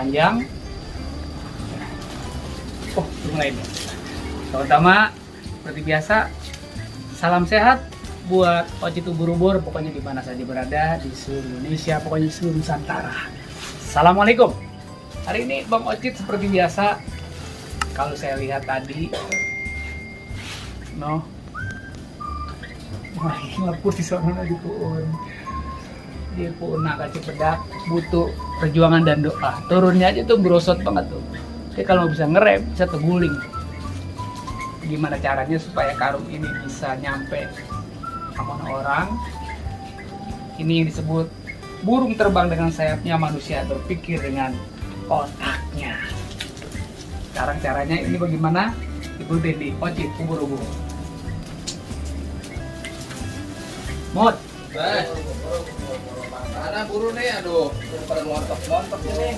panjang. Oh, mulai nih. Pertama, seperti biasa, salam sehat buat Ocit ubur-ubur, pokoknya di mana saja berada di seluruh Indonesia, pokoknya di seluruh Nusantara. Assalamualaikum. Hari ini Bang Ocit seperti biasa, kalau saya lihat tadi, ngapur di sana di pohon. Di pohon naga Cipedak butuh perjuangan dan doa. Turunnya aja tuh berosot banget tuh. Jadi kalau bisa ngerem, bisa terguling. Gimana caranya supaya karung ini bisa nyampe sama orang? Ini yang disebut burung terbang dengan sayapnya, manusia berpikir dengan otaknya. Sekarang caranya ini bagaimana? Ikutin di Ocit ubur-ubur. Mot. Mana buru nih, aduh, pada ngontok-ngontok ini.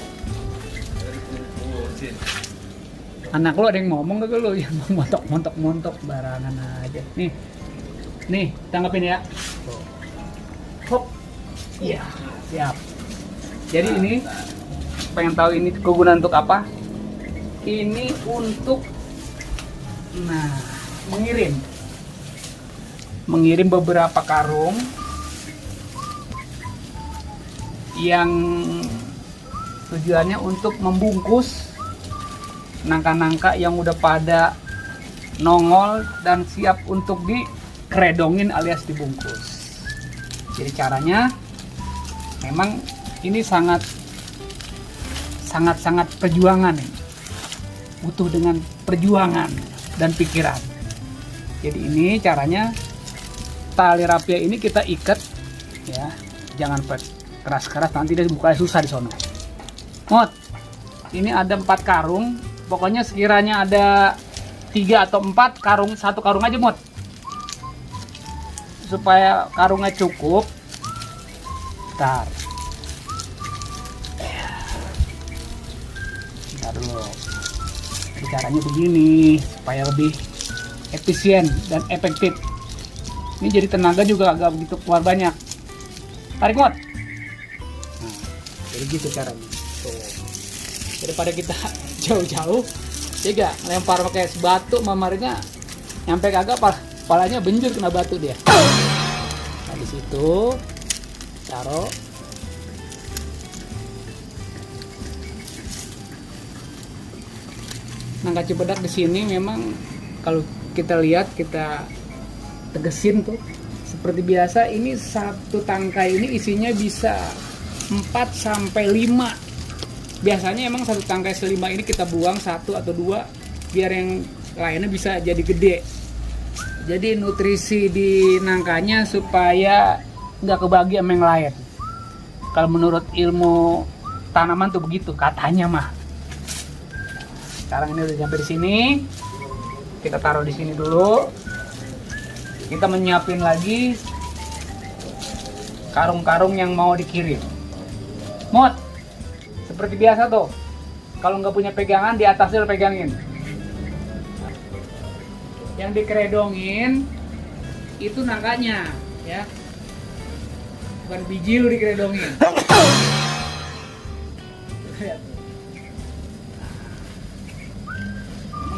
Anak lo ada yang ngomong gak lo yang montok barangan aja. Nih, tanggapin ya. Hop. Iya, siap. Jadi ini pengen tahu ini kegunaan untuk apa? Ini untuk mengirim beberapa karung yang tujuannya untuk membungkus nangka-nangka yang udah pada nongol dan siap untuk dikeredongin alias dibungkus. Jadi caranya memang ini sangat perjuangan nih. Butuh dengan perjuangan dan pikiran. Jadi ini caranya, tali rapia ini kita ikat ya, jangan keras-keras, nanti dia bukanya susah di sono. Mot, ini ada 4 karung, pokoknya sekiranya ada 3 atau 4 karung, 1 karung aja Mot, supaya karungnya cukup. Bentar dulu. Jadi caranya begini supaya lebih efisien dan efektif. Ini jadi tenaga juga agak begitu keluar banyak. Tarik Mot. Nah, jadi gitu caranya. Tuh. Daripada kita jauh-jauh, ya lempar pakai batu, mamarinya nyampe kagak, palanya benjur kena batu dia. Nah, di situ taruh. Nangka Cipedak di sini memang kalau kita lihat, kita tegesin tuh seperti biasa, ini satu tangkai ini isinya bisa 4 sampai 5. Biasanya emang satu tangkai selima ini kita buang 1 atau 2 biar yang lainnya bisa jadi gede. Jadi nutrisi di nangkanya supaya nggak kebagi sama yang lain. Kalau menurut ilmu tanaman tuh begitu katanya mah. Sekarang ini udah sampai di sini. Kita taruh di sini dulu. Kita menyiapin lagi karung-karung yang mau dikirim. Mot, seperti biasa tuh, kalau nggak punya pegangan, di atasnya lo pegangin. Yang dikeredongin itu nangkanya, ya, bukan biji lo dikeredongin.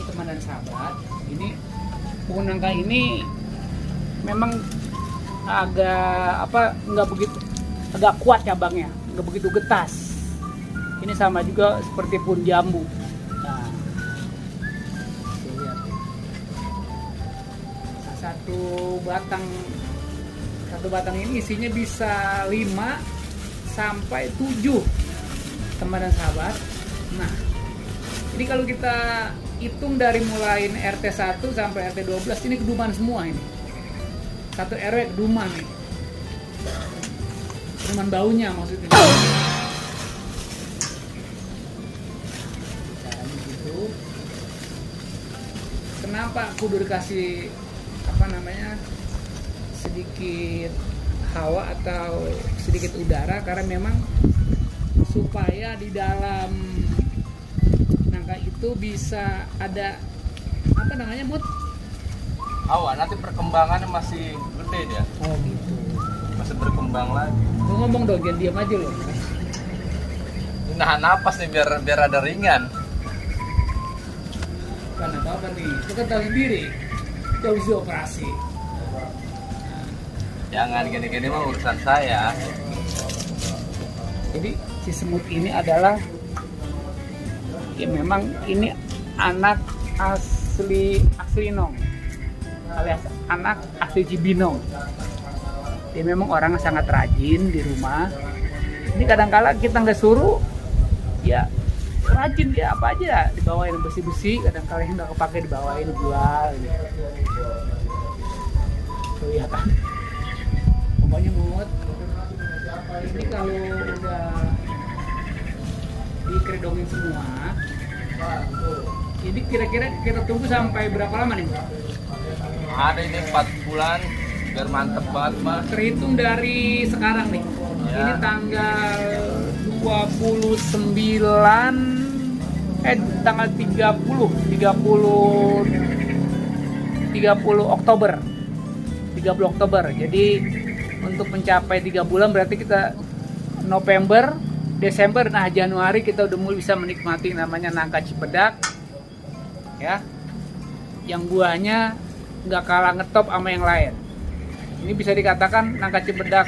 Teman dan sahabat, ini pohon nangka ini memang nggak begitu, agak kuat cabangnya, nggak begitu getas. Ini sama juga seperti pohon jambu. Nah, satu batang ini isinya bisa 5 sampai 7 teman dan sahabat. Nah, ini kalau kita hitung dari mulai RT 1 sampai RT 12, ini keduman semua ini. Satu RW keduman nih. Keduman baunya maksudnya. Caranya gitu. Kenapa kudu dikasih sedikit hawa atau sedikit udara? Karena memang supaya di dalam nangka itu bisa ada Mut? Awan, nanti perkembangannya masih gede dia. Oh gitu. Masih berkembang lagi. Lu ngomong dong, jangan diam aja loh. nahan napas nih biar ada ringan. Karena apa nih? Itu kan tahu sendiri. Kita harus operasi. Jangan gini-gini mah urusan saya. Jadi si semut ini adalah ya memang ini anak asli Nong, alias anak asli Cibinong. Dia memang orang yang sangat rajin di rumah. Ini kadang-kala kita nggak suruh, ya rajin dia apa aja dibawain besi-besi. Kadang-kala yang nggak kepake dibawain jual. Gitu. Tuh ya kan. Pokoknya mut. Ini kalau udah dikeredongin semua, ini kira-kira kita tunggu sampai berapa lama nih? Ada ini 4 bulan biar mantep banget mah. Terhitung dari sekarang nih. Ya. Ini tanggal 29 tanggal 30 Oktober. 30 Oktober. Jadi untuk mencapai 3 bulan berarti kita November, Desember, nah Januari kita udah mulai bisa menikmati namanya nangka Cipedak. Ya. Yang buahnya nggak kalah ngetop sama yang lain. Ini bisa dikatakan nangka Cipedak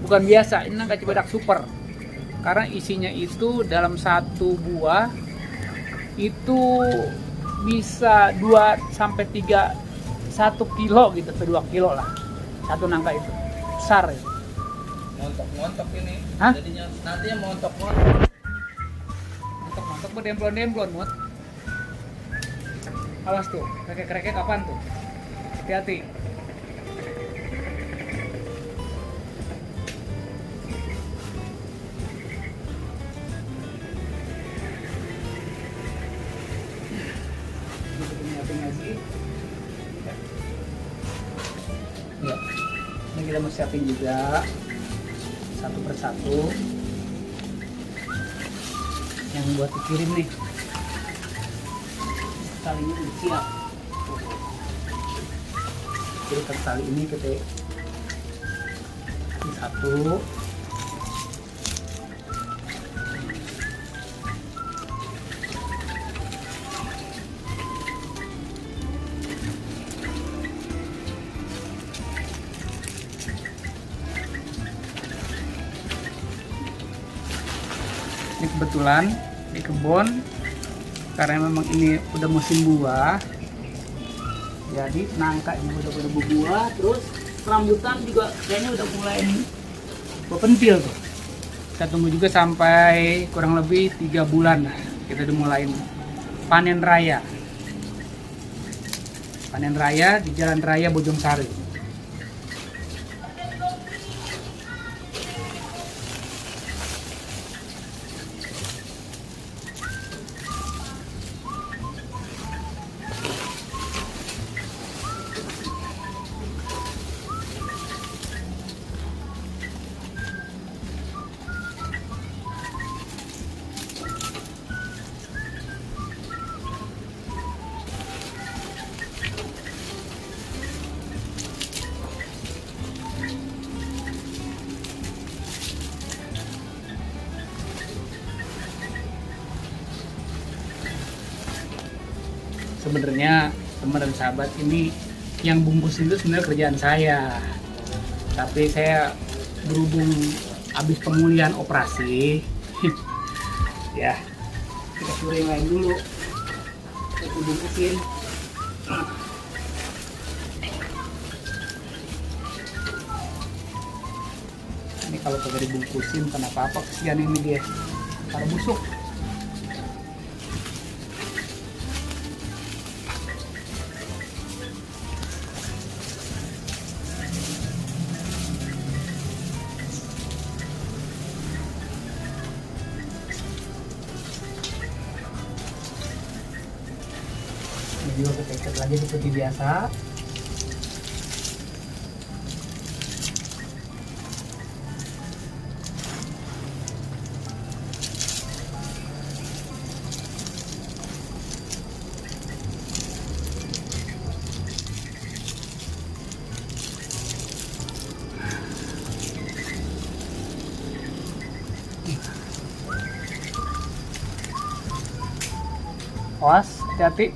bukan biasa, ini nangka Cipedak super. Karena isinya itu dalam satu buah itu bisa 2 sampai 3 1 kilo gitu, atau 2 kilo lah. Satu nangka itu. Besar ya. Montok ini. Hah? Jadinya nantinya montok. Montok berdemplon-demplon, Mut. Awas tuh, krek-kreknya kapan tuh? Hati-hati. Ya. Ini kita mau siapin juga satu persatu yang buat dikirim nih. Talinya udah siap. Jadi tali ini kita ini satu. Ini kebetulan di kebun karena memang ini udah musim buah, jadi nangka ini udah berbuah, terus rambutan juga kayaknya udah mulai berpentil tuh. Kita tunggu juga sampai kurang lebih 3 bulan kita udah mulai panen raya di Jalan Raya Bojongsari. Sebenarnya teman dan sahabat, ini yang bungkus itu sebenarnya kerjaan saya, tapi saya berhubung habis pemulihan operasi ya kita suruh yang lain dulu kita bungkusin. Ini kalau kagak dibungkusin kenapa apa, kesian ini dia para busuk. Juga ketekek lagi seperti biasa. Awas, hati-hati.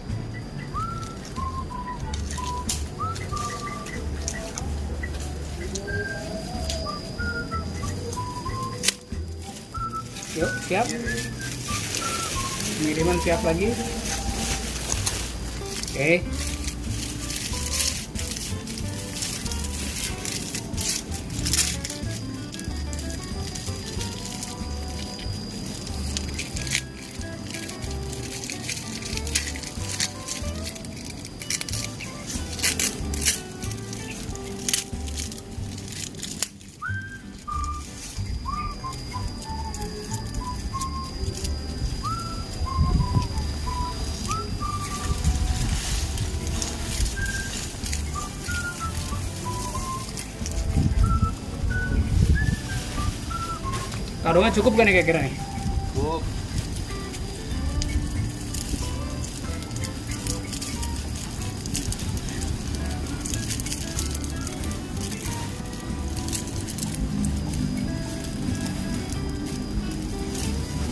Yuk, siap. Pengiriman siap lagi. Oke. Karungnya cukup kan nih kira-kira nih? Cukup.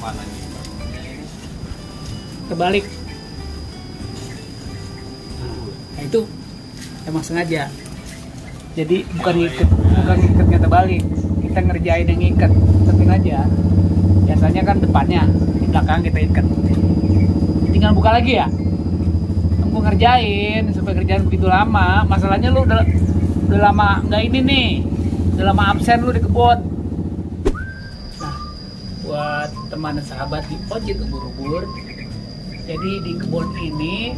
Mana nih? Kebalik. Nah itu emang sengaja. Jadi bukan ngikatnya terbalik. Kita ngerjain yang ngikat, iketin aja. Biasanya kan depannya, di belakang kita ikat. Tinggal buka lagi ya. Tunggu ngerjain supaya kerjaan begitu lama. Masalahnya lu udah lama nggak ini nih, udah lama absen lu di kebun. Nah, buat teman dan sahabat di Ojek Ubur-Ubur, jadi di kebun ini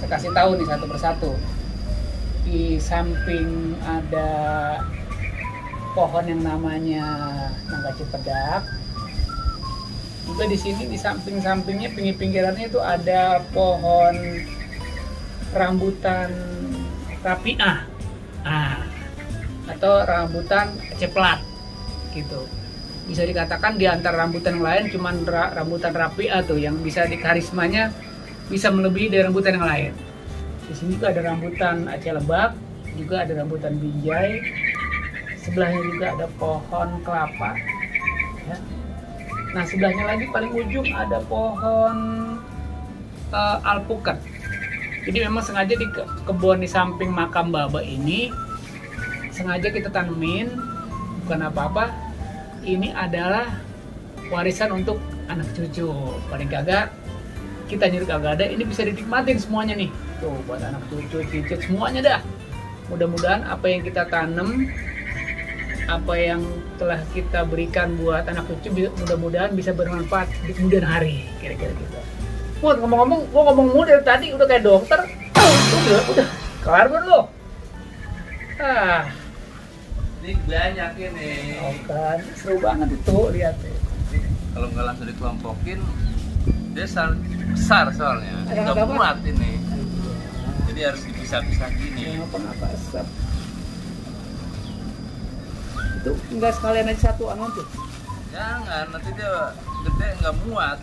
saya kasih tahu nih satu persatu. Di samping ada pohon yang namanya nangka cipedak. Juga di sini di samping-sampingnya, pinggir-pinggirannya itu ada pohon rambutan rapiah, atau rambutan ceplat, gitu. Bisa dikatakan di antara rambutan yang lain cuman rambutan rapiah tuh yang bisa karismanya bisa melebihi dari rambutan yang lain. Di sini juga ada rambutan Aceh Lebak, juga ada rambutan binjai. Sebelahnya juga ada pohon kelapa. Ya. Nah sebelahnya lagi paling ujung ada pohon alpukat. Jadi memang sengaja di kebun di samping makam Baba ini sengaja kita tanemin, bukan apa-apa. Ini adalah warisan untuk anak cucu. Paling kagak kita nyuruh kagak ada, ini bisa dinikmatin semuanya nih. Tuh buat anak cucu, cicit semuanya dah. Mudah-mudahan apa yang kita tanam, apa yang telah kita berikan buat anak cucu mudah-mudahan bisa bermanfaat di kemudian hari, kira-kira gitu. Pun ngomong-ngomong, gua ngomong mulu dari tadi udah kayak dokter. Udah kelar belum lo? Ini banyak ini. Oh kan, seru banget itu lihat. Kalau nggak langsung dikelompokin, dia besar soalnya. Ada Nggak apa? muat ini. Jadi harus dipisah-pisah gini. Apa asap? Itu enggak sekalian aja satu anu tuh. Jangan, nanti dia gede nggak muat.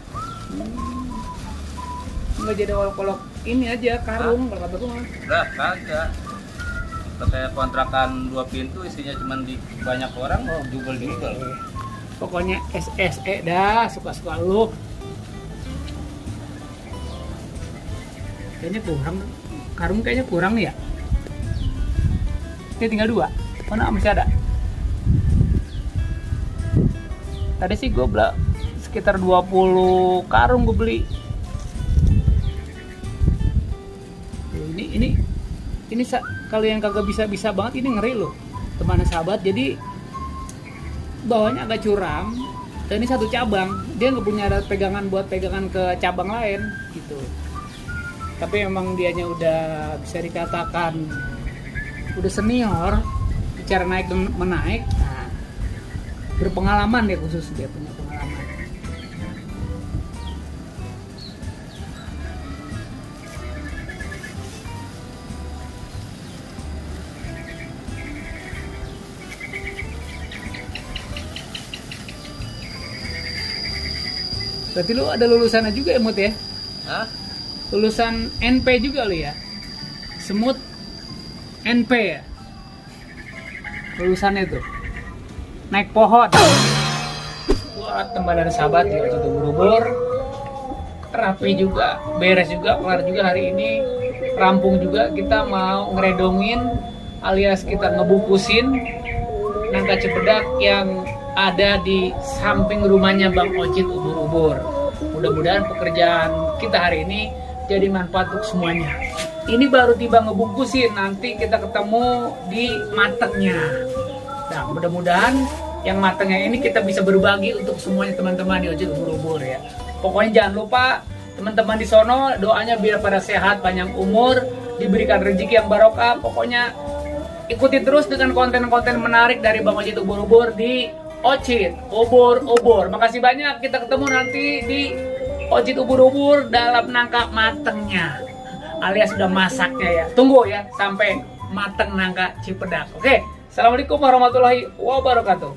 Enggak jadi olok-olok ini aja karung kalau kata gua. Udah kagak. Kayak kontrakan 2 pintu isinya cuma di banyak orang, jubel-jubel. Pokoknya SSE dah, suka-suka lu. Kayaknya kurang, karung kayaknya kurang nih ya. Ini tinggal 2, mana masih ada? Tadi sih gue beli sekitar 20 karung gue beli. Ini kalau yang kagak bisa banget ini ngeri loh, teman sahabat. Jadi bawahnya agak curam, dan ini satu cabang, dia nggak punya ada pegangan buat pegangan ke cabang lain gitu. Tapi memang dianya udah bisa dikatakan udah senior bicara naik dan menaik. Nah, berpengalaman dia, khusus dia punya pengalaman. Berarti lu ada lulusannya juga ya, Mut ya? Hah? Lulusan NP juga lu ya? Semut NP ya? Lulusannya tuh naik pohon. Buat teman dan sahabat di Ojek Ubur-Ubur, rapi juga, beres juga, kelar juga hari ini, rampung juga. Kita mau ngeredongin alias kita ngebungkusin nangka cipedak yang ada di samping rumahnya Bang Ocit ubur-ubur. Mudah-mudahan pekerjaan kita hari ini jadi manfaat untuk semuanya. Ini baru tiba ngebungkusin, nanti kita ketemu di matangnya. Nah, mudah-mudahan yang matangnya ini kita bisa berbagi untuk semuanya teman-teman di Ocit ubur-ubur ya. Pokoknya jangan lupa teman-teman di sono doanya biar pada sehat, panjang umur, diberikan rezeki yang barokah. Pokoknya ikuti terus dengan konten-konten menarik dari Bang Ocit ubur-ubur di Ocit ubur-ubur. Makasih banyak, kita ketemu nanti di Ocit ubur-ubur dalam nangka matengnya alias sudah masaknya ya. Tunggu ya sampai mateng nangka cipedak. Oke, assalamualaikum warahmatullahi wabarakatuh.